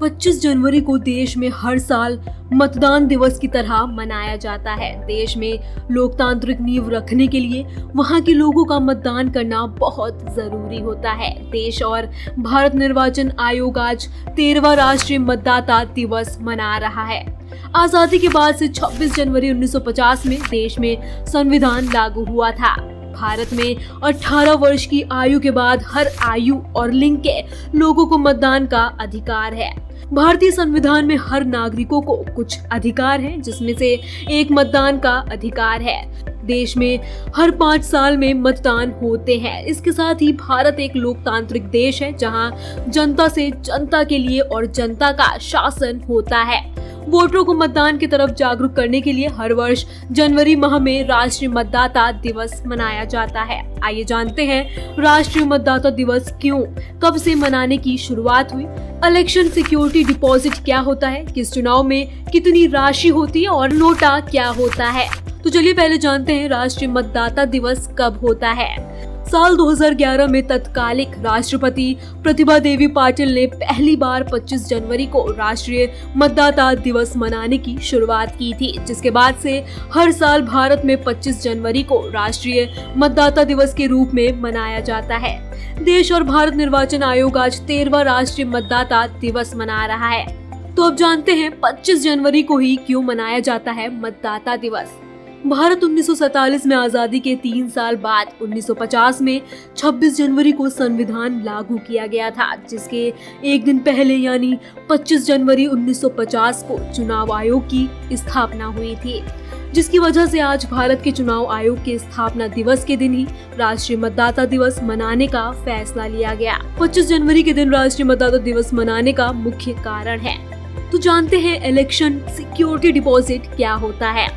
25 जनवरी को देश में हर साल मतदान दिवस की तरह मनाया जाता है। देश में लोकतांत्रिक नींव रखने के लिए वहां के लोगों का मतदान करना बहुत जरूरी होता है। देश और भारत निर्वाचन आयोग आज 13वां राष्ट्रीय मतदाता दिवस मना रहा है। आजादी के बाद से 26 जनवरी 1950 में देश में संविधान लागू हुआ था। भारत में 18 वर्ष की आयु के बाद हर आयु और लिंग के लोगों को मतदान का अधिकार है। भारतीय संविधान में हर नागरिकों को कुछ अधिकार हैं, जिसमें से एक मतदान का अधिकार है। देश में हर 5 साल में मतदान होते हैं। इसके साथ ही भारत एक लोकतांत्रिक देश है, जहां जनता से जनता के लिए और जनता का शासन होता है। वोटरों को मतदान की तरफ जागरूक करने के लिए हर वर्ष जनवरी माह में राष्ट्रीय मतदाता दिवस मनाया जाता है। आइए जानते हैं राष्ट्रीय मतदाता दिवस क्यों, कब से मनाने की शुरुआत हुई, इलेक्शन सिक्योरिटी डिपॉजिट क्या होता है, किस चुनाव में कितनी राशि होती है और नोटा क्या होता है। तो चलिए पहले जानते हैं राष्ट्रीय मतदाता दिवस कब होता है। साल 2011 में तत्कालिक राष्ट्रपति प्रतिभा देवी पाटिल ने पहली बार 25 जनवरी को राष्ट्रीय मतदाता दिवस मनाने की शुरुआत की थी, जिसके बाद से हर साल भारत में 25 जनवरी को राष्ट्रीय मतदाता दिवस के रूप में मनाया जाता है। देश और भारत निर्वाचन आयोग आज 13वां राष्ट्रीय मतदाता दिवस मना रहा है। तो अब जानते हैं 25 जनवरी को ही क्यों मनाया जाता है मतदाता दिवस। भारत 1947 में आजादी के 3 साल बाद 1950 में 26 जनवरी को संविधान लागू किया गया था, जिसके एक दिन पहले यानी 25 जनवरी 1950 को चुनाव आयोग की स्थापना हुई थी, जिसकी वजह से आज भारत के चुनाव आयोग के स्थापना दिवस के दिन ही राष्ट्रीय मतदाता दिवस मनाने का फैसला लिया गया। 25 जनवरी के दिन राष्ट्रीय मतदाता दिवस मनाने का मुख्य कारण है। तो जानते हैं इलेक्शन सिक्योरिटी डिपॉजिट क्या होता है।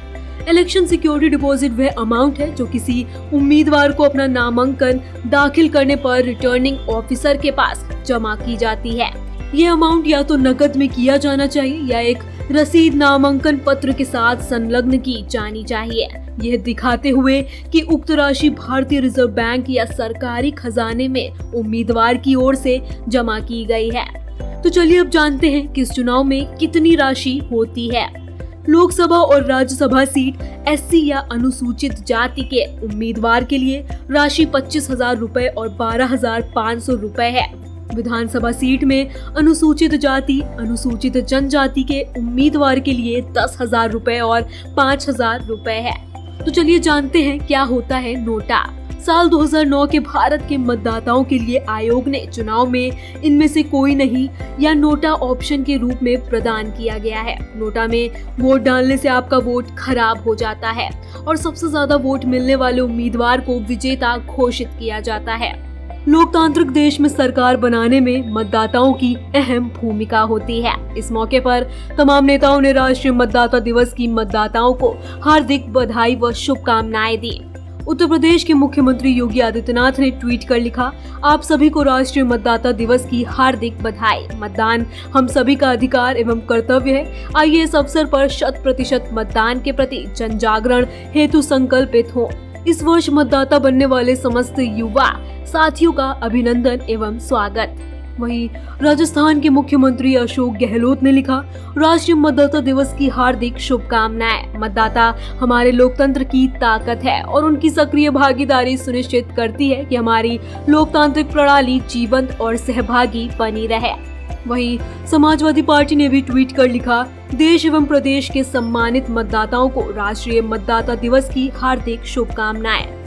इलेक्शन सिक्योरिटी डिपॉजिट वह अमाउंट है जो किसी उम्मीदवार को अपना नामांकन दाखिल करने पर रिटर्निंग ऑफिसर के पास जमा की जाती है। ये अमाउंट या तो नकद में किया जाना चाहिए या एक रसीद नामांकन पत्र के साथ संलग्न की जानी चाहिए, यह दिखाते हुए कि उक्त राशि भारतीय रिजर्व बैंक या सरकारी खजाने में उम्मीदवार की ओर से जमा की गई है। तो चलिए अब जानते हैं किस चुनाव में कितनी राशि होती है। लोकसभा और राज्यसभा सीट एससी या अनुसूचित जाति के उम्मीदवार के लिए राशि 25,000 रुपए और 12,500 रुपए है। विधानसभा सीट में अनुसूचित जाति अनुसूचित जनजाति के उम्मीदवार के लिए 10,000 रुपए और 5,000 रुपए है। तो चलिए जानते हैं क्या होता है नोटा। साल 2009 के भारत के मतदाताओं के लिए आयोग ने चुनाव में इनमें से कोई नहीं या नोटा ऑप्शन के रूप में प्रदान किया गया है। नोटा में वोट डालने से आपका वोट खराब हो जाता है और सबसे ज्यादा वोट मिलने वाले उम्मीदवार को विजेता घोषित किया जाता है। लोकतांत्रिक देश में सरकार बनाने में मतदाताओं की अहम भूमिका होती है। इस मौके पर तमाम नेताओं ने राष्ट्रीय मतदाता दिवस की मतदाताओं को हार्दिक बधाई व शुभकामनाएं दी। उत्तर प्रदेश के मुख्यमंत्री योगी आदित्यनाथ ने ट्वीट कर लिखा, आप सभी को राष्ट्रीय मतदाता दिवस की हार्दिक बधाई। मतदान हम सभी का अधिकार एवं कर्तव्य है। आइए इस अवसर पर 100% मतदान के प्रति जन जागरण हेतु संकल्पित हो। इस वर्ष मतदाता बनने वाले समस्त युवा साथियों का अभिनंदन एवं स्वागत। वहीं राजस्थान के मुख्यमंत्री अशोक गहलोत ने लिखा, राष्ट्रीय मतदाता दिवस की हार्दिक शुभकामनाएं। मतदाता हमारे लोकतंत्र की ताकत है और उनकी सक्रिय भागीदारी सुनिश्चित करती है कि हमारी लोकतांत्रिक प्रणाली जीवंत और सहभागी बनी रहे। वहीं समाजवादी पार्टी ने भी ट्वीट कर लिखा, देश एवं प्रदेश के सम्मानित मतदाताओं को राष्ट्रीय मतदाता दिवस की हार्दिक शुभकामनाएं।